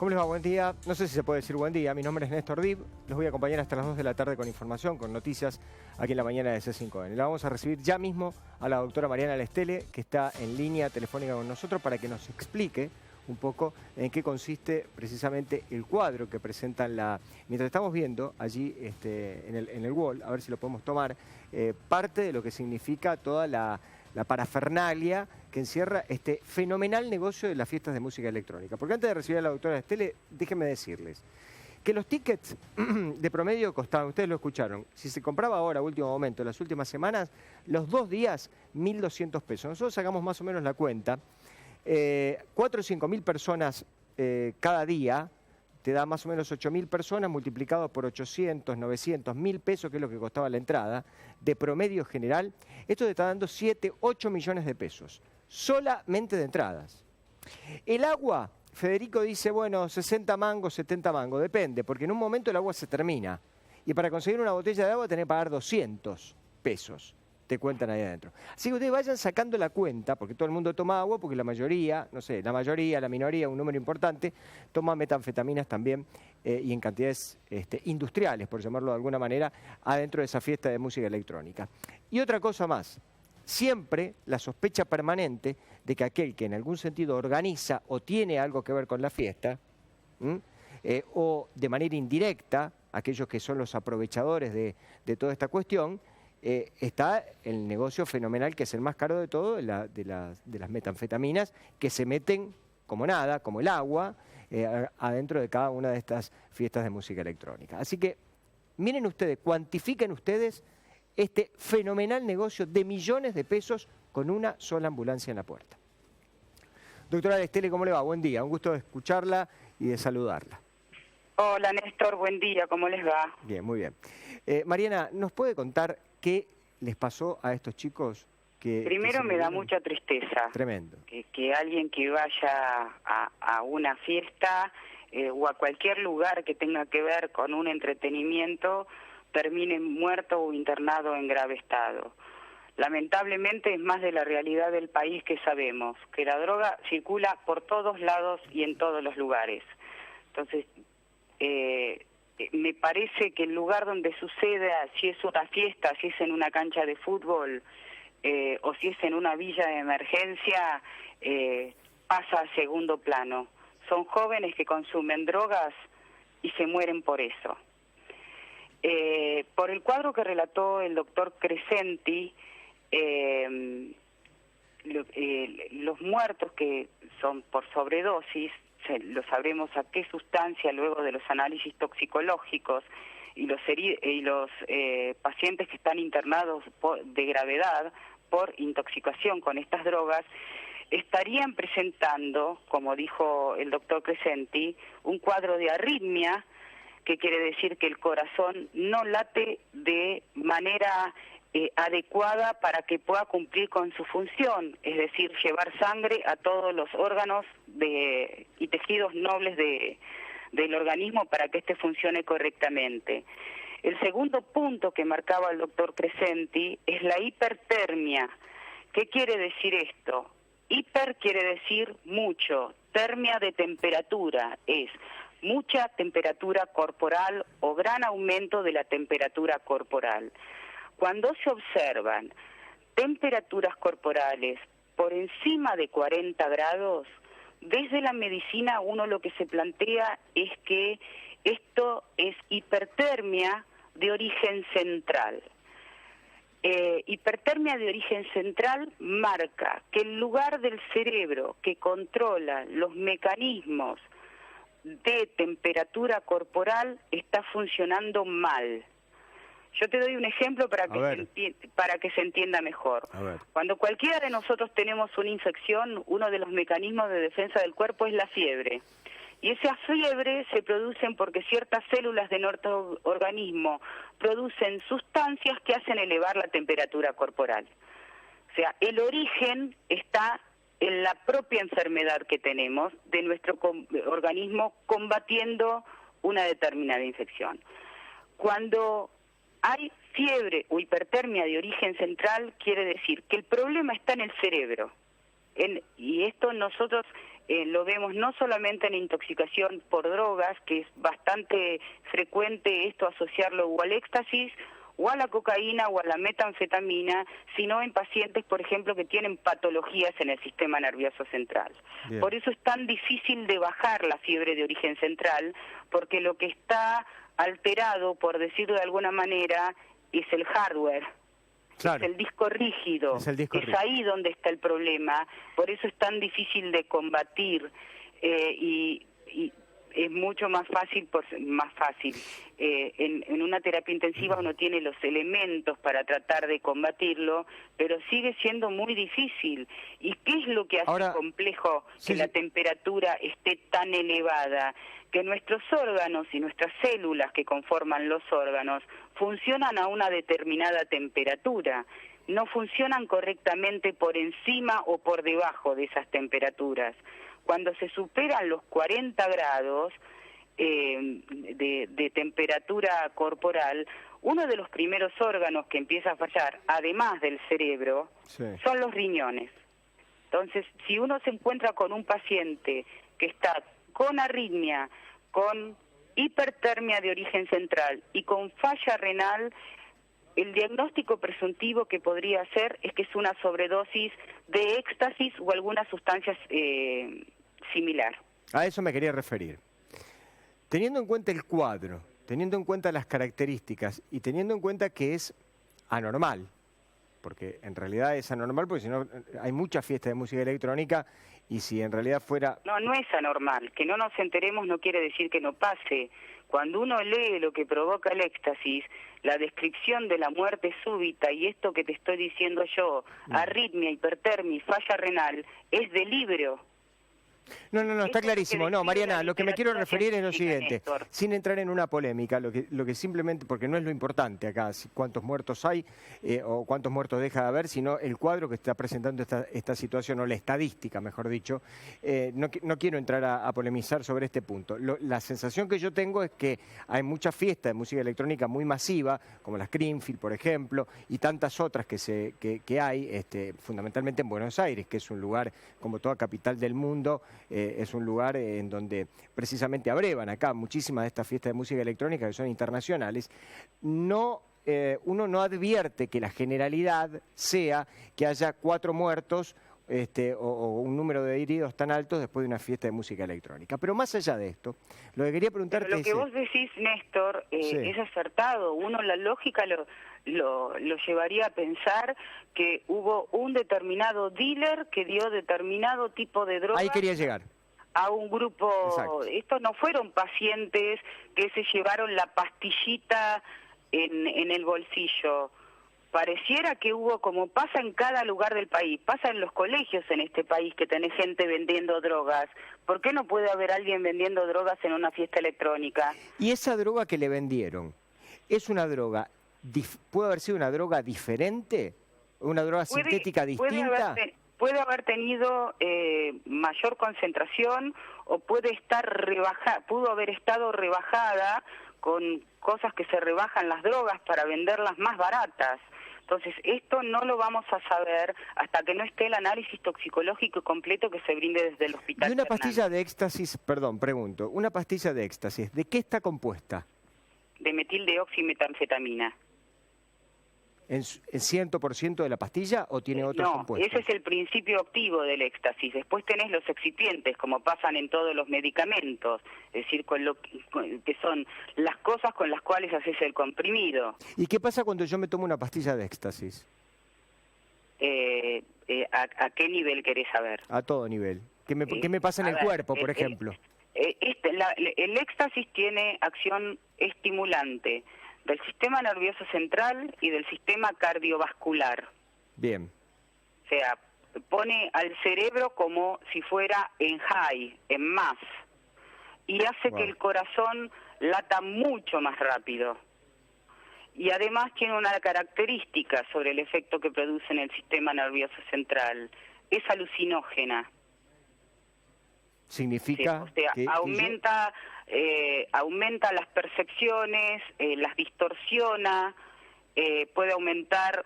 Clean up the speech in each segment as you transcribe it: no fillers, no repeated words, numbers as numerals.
¿Cómo les va? Buen día. No sé si se puede decir buen día. Mi nombre es Néstor Dib. Los voy a acompañar hasta las 2 de la tarde con información, con noticias, aquí en la mañana de C5N. La vamos a recibir ya mismo a la doctora Mariana Lestele, que está en línea telefónica con nosotros para que nos explique un poco en qué consiste precisamente el cuadro que presentan mientras estamos viendo allí en el wall, a ver si lo podemos tomar, parte de lo que significa toda la parafernalia que encierra este fenomenal negocio de las fiestas de música electrónica. Porque antes de recibir a la doctora Estele, déjenme decirles que los tickets de promedio costaban, ustedes lo escucharon, si se compraba ahora, a último momento, en las últimas semanas, los 2 días, 1.200 pesos. Nosotros sacamos más o menos la cuenta, 4 o 5 mil personas cada día, te da más o menos 8.000 personas multiplicado por 800, 900, 1.000 pesos, que es lo que costaba la entrada, de promedio general. Esto te está dando 7, 8 millones de pesos, solamente de entradas. El agua, Federico dice, bueno, 60 mangos, 70 mangos, depende, porque en un momento el agua se termina. Y para conseguir una botella de agua tenés que pagar 200 pesos. Te cuentan ahí adentro. Así que ustedes vayan sacando la cuenta, porque todo el mundo toma agua, porque la mayoría, no sé, la minoría, un número importante, toma metanfetaminas también y en cantidades industriales, por llamarlo de alguna manera, adentro de esa fiesta de música electrónica. Y otra cosa más, siempre la sospecha permanente de que aquel que en algún sentido organiza o tiene algo que ver con la fiesta, o de manera indirecta, aquellos que son los aprovechadores de toda esta cuestión, está el negocio fenomenal, que es el más caro de todo, de las metanfetaminas, que se meten como nada, como el agua, adentro de cada una de estas fiestas de música electrónica. Así que miren ustedes, cuantifiquen ustedes este fenomenal negocio de millones de pesos con una sola ambulancia en la puerta. Doctora Lestele, ¿cómo le va? Buen día, un gusto de escucharla y de saludarla. Hola Néstor, buen día, ¿cómo les va? Bien, muy bien. Mariana, ¿nos puede contar qué les pasó a estos chicos? Primero me da mucha tristeza. Tremendo. Que alguien que vaya a una fiesta o a cualquier lugar que tenga que ver con un entretenimiento termine muerto o internado en grave estado. Lamentablemente es más de la realidad del país que sabemos, que la droga circula por todos lados y en todos los lugares. Entonces, me parece que el lugar donde suceda, si es una fiesta, si es en una cancha de fútbol o si es en una villa de emergencia, pasa a segundo plano. Son jóvenes que consumen drogas y se mueren por eso. Por el cuadro que relató el doctor Crescenti, los muertos que son por sobredosis, lo sabremos a qué sustancia luego de los análisis toxicológicos, y los pacientes que están internados de gravedad por intoxicación con estas drogas, estarían presentando, como dijo el doctor Crescenti, un cuadro de arritmia, que quiere decir que el corazón no late de manera adecuada para que pueda cumplir con su función, es decir, llevar sangre a todos los órganos y tejidos nobles del organismo para que éste funcione correctamente. El segundo punto que marcaba el doctor Crescenti es la hipertermia. ¿Qué quiere decir esto? Hiper quiere decir mucho, termia de temperatura es mucha temperatura corporal o gran aumento de la temperatura corporal. Cuando se observan temperaturas corporales por encima de 40 grados, desde la medicina uno lo que se plantea es que esto es hipertermia de origen central. Hipertermia de origen central marca que el lugar del cerebro que controla los mecanismos de temperatura corporal está funcionando mal. Yo te doy un ejemplo para que se entienda mejor. Cuando cualquiera de nosotros tenemos una infección, uno de los mecanismos de defensa del cuerpo es la fiebre. Y esa fiebre se produce porque ciertas células de nuestro organismo producen sustancias que hacen elevar la temperatura corporal. O sea, el origen está en la propia enfermedad que tenemos de nuestro organismo combatiendo una determinada infección. Cuando hay fiebre o hipertermia de origen central, quiere decir que el problema está en el cerebro. Y esto nosotros lo vemos no solamente en intoxicación por drogas, que es bastante frecuente esto asociarlo o al éxtasis, o a la cocaína o a la metanfetamina, sino en pacientes, por ejemplo, que tienen patologías en el sistema nervioso central. Bien. Por eso es tan difícil de bajar la fiebre de origen central, porque lo que está alterado, por decirlo de alguna manera, es el hardware. Claro. Es el disco rígido, Es ahí donde está el problema, por eso es tan difícil de combatir y es mucho más fácil, en una terapia intensiva uno tiene los elementos para tratar de combatirlo, pero sigue siendo muy difícil. ¿Y qué es lo que hace complejo que la temperatura esté tan elevada? Que nuestros órganos y nuestras células que conforman los órganos funcionan a una determinada temperatura, no funcionan correctamente por encima o por debajo de esas temperaturas. Cuando se superan los 40 grados de temperatura corporal, uno de los primeros órganos que empieza a fallar, además del cerebro, son los riñones. Entonces, si uno se encuentra con un paciente que está con arritmia, con hipertermia de origen central y con falla renal, el diagnóstico presuntivo que podría hacer es que es una sobredosis de éxtasis o alguna sustancia similar. A eso me quería referir. Teniendo en cuenta el cuadro, teniendo en cuenta las características y teniendo en cuenta que es anormal, porque en realidad es anormal porque si no hay muchas fiestas de música electrónica y si en realidad fuera... No, no es anormal. Que no nos enteremos no quiere decir que no pase. Cuando uno lee lo que provoca el éxtasis, la descripción de la muerte súbita y esto que te estoy diciendo yo, arritmia, hipertermia y falla renal, es delirio. No, está clarísimo. No, Mariana, lo que me quiero referir es lo siguiente, sin entrar en una polémica, lo que simplemente, porque no es lo importante acá, cuántos muertos hay o cuántos muertos deja de haber, sino el cuadro que está presentando esta situación, o la estadística, mejor dicho. No quiero entrar a polemizar sobre este punto. La sensación que yo tengo es que hay muchas fiestas de música electrónica muy masiva, como las Creamfield, por ejemplo, y tantas otras que hay, fundamentalmente en Buenos Aires, que es un lugar, como toda capital del mundo, es un lugar en donde precisamente abrevan acá muchísimas de estas fiestas de música electrónica que son internacionales. Uno no advierte que la generalidad sea que haya 4 muertos o un número de heridos tan altos después de una fiesta de música electrónica. Pero más allá de esto, lo que quería preguntarte es... Lo que vos decís, Néstor, es acertado. Uno, la lógica lo llevaría a pensar que hubo un determinado dealer que dio determinado tipo de droga. Ahí quería llegar. A un grupo. Exacto. Estos no fueron pacientes que se llevaron la pastillita en el bolsillo. Pareciera que hubo, como pasa en cada lugar del país, pasa en los colegios en este país, que tenés gente vendiendo drogas. ¿Por qué no puede haber alguien vendiendo drogas en una fiesta electrónica? ¿Y esa droga que le vendieron, es una droga, puede haber sido una droga diferente? ¿Una droga sintética distinta? Puede haber tenido mayor concentración o pudo haber estado rebajada con cosas que se rebajan las drogas para venderlas más baratas. Entonces, esto no lo vamos a saber hasta que no esté el análisis toxicológico completo que se brinde desde el hospital. Y una pastilla de éxtasis, perdón, pregunto, una pastilla de éxtasis, ¿de qué está compuesta? De metildeoximetanfetamina. ¿En 100% de la pastilla o tiene otros compuestos? Ese es el principio activo del éxtasis. Después tenés los excipientes, como pasan en todos los medicamentos, es decir, que son las cosas con las cuales haces el comprimido. ¿Y qué pasa cuando yo me tomo una pastilla de éxtasis? ¿A qué nivel querés saber? A todo nivel. ¿Qué me pasa en el cuerpo, por ejemplo? El éxtasis tiene acción estimulante del sistema nervioso central y del sistema cardiovascular. Bien. O sea, pone al cerebro como si fuera en high, en más, y hace que el corazón lata mucho más rápido. Y además tiene una característica sobre el efecto que produce en el sistema nervioso central. Es alucinógena. ¿Significa? O sea, aumenta las percepciones, las distorsiona, puede aumentar,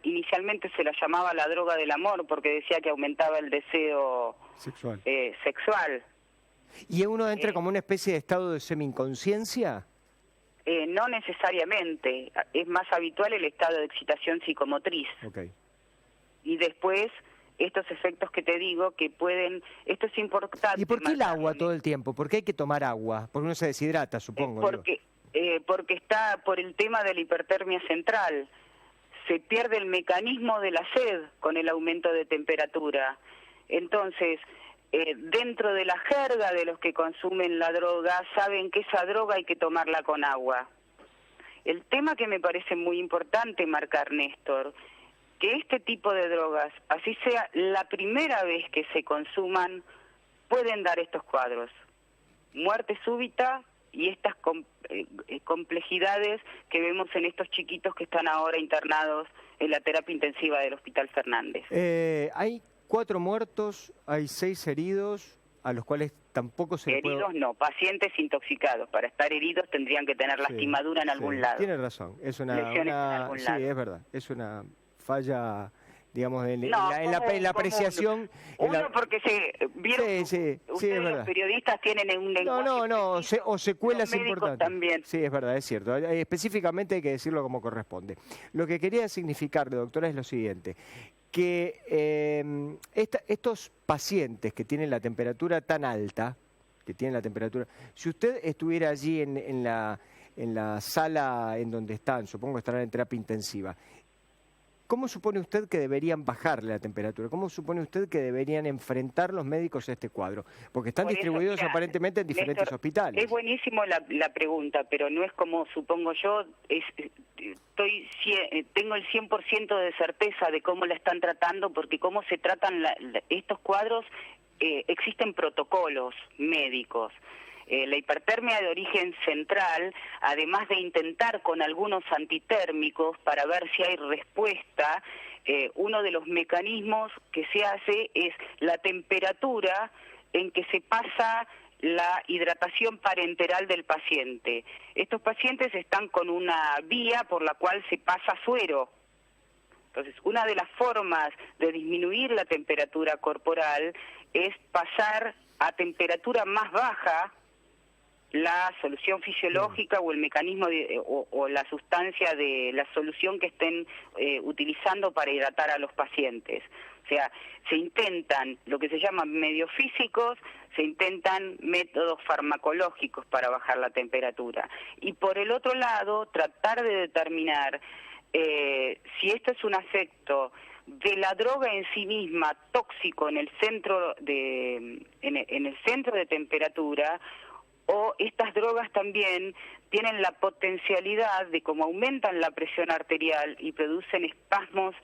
inicialmente se la llamaba la droga del amor porque decía que aumentaba el deseo sexual. ¿Y uno entra como una especie de estado de semi-inconsciencia? No necesariamente. Es más habitual el estado de excitación psicomotriz. Okay. Y después, estos efectos que te digo, que pueden... Esto es importante. ¿Y por qué el agua todo el tiempo? ¿Por qué hay que tomar agua? Porque uno se deshidrata, supongo. Porque está por el tema de la hipertermia central. Se pierde el mecanismo de la sed con el aumento de temperatura. Entonces... dentro de la jerga de los que consumen la droga, saben que esa droga hay que tomarla con agua. El tema que me parece muy importante marcar, Néstor, que este tipo de drogas, así sea la primera vez que se consuman, pueden dar estos cuadros. Muerte súbita y estas complejidades que vemos en estos chiquitos que están ahora internados en la terapia intensiva del Hospital Fernández. Hay 4 muertos, hay 6 heridos, a los cuales tampoco se les puede... Heridos no, pacientes intoxicados. Para estar heridos tendrían que tener lastimadura en algún lado. Tiene razón, es lesiones en algún lado. Sí, es verdad, es una falla, digamos, en la apreciación... Porque se vieron... Ustedes los periodistas tienen un lenguaje... o secuelas importantes. También. Sí, es verdad, es cierto. Específicamente hay que decirlo como corresponde. Lo que quería significarle, doctora, es lo siguiente, que estos pacientes que tienen la temperatura tan alta, si usted estuviera allí en la sala en donde están, supongo que estarán en terapia intensiva, ¿cómo supone usted que deberían bajarle la temperatura? ¿Cómo supone usted que deberían enfrentar los médicos a este cuadro? Porque están distribuidos aparentemente en diferentes hospitales. Es buenísimo la pregunta, pero no es como supongo yo. Tengo el 100% de certeza de cómo la están tratando, porque cómo se tratan estos cuadros, existen protocolos médicos. La hipertermia de origen central, además de intentar con algunos antitérmicos para ver si hay respuesta, uno de los mecanismos que se hace es la temperatura en que se pasa la hidratación parenteral del paciente. Estos pacientes están con una vía por la cual se pasa suero. Entonces, una de las formas de disminuir la temperatura corporal es pasar a temperatura más baja la solución fisiológica o el mecanismo o la sustancia de la solución que estén utilizando para hidratar a los pacientes. O sea, se intentan lo que se llaman medios físicos, se intentan métodos farmacológicos para bajar la temperatura. Y por el otro lado, tratar de determinar si esto es un efecto de la droga en sí misma tóxico en el centro de temperatura, o estas drogas también tienen la potencialidad de, como aumentan la presión arterial y producen espasmos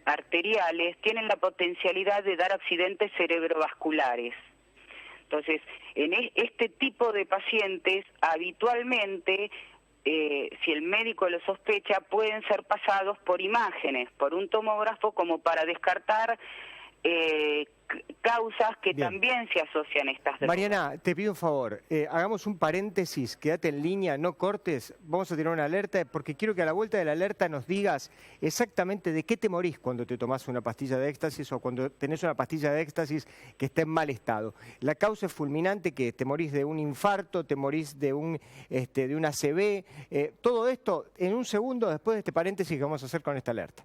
arteriales, tienen la potencialidad de dar accidentes cerebrovasculares. Entonces, en este tipo de pacientes, habitualmente, si el médico lo sospecha, pueden ser pasados por imágenes, por un tomógrafo, como para descartar causas que también se asocian a estas drogas. Mariana, te pido un favor, hagamos un paréntesis, quédate en línea, no cortes, vamos a tirar una alerta, porque quiero que a la vuelta de la alerta nos digas exactamente de qué te morís cuando te tomás una pastilla de éxtasis o cuando tenés una pastilla de éxtasis que está en mal estado. La causa es fulminante, que te morís de un infarto, te morís de un ACV, todo esto en un segundo después de este paréntesis que vamos a hacer con esta alerta.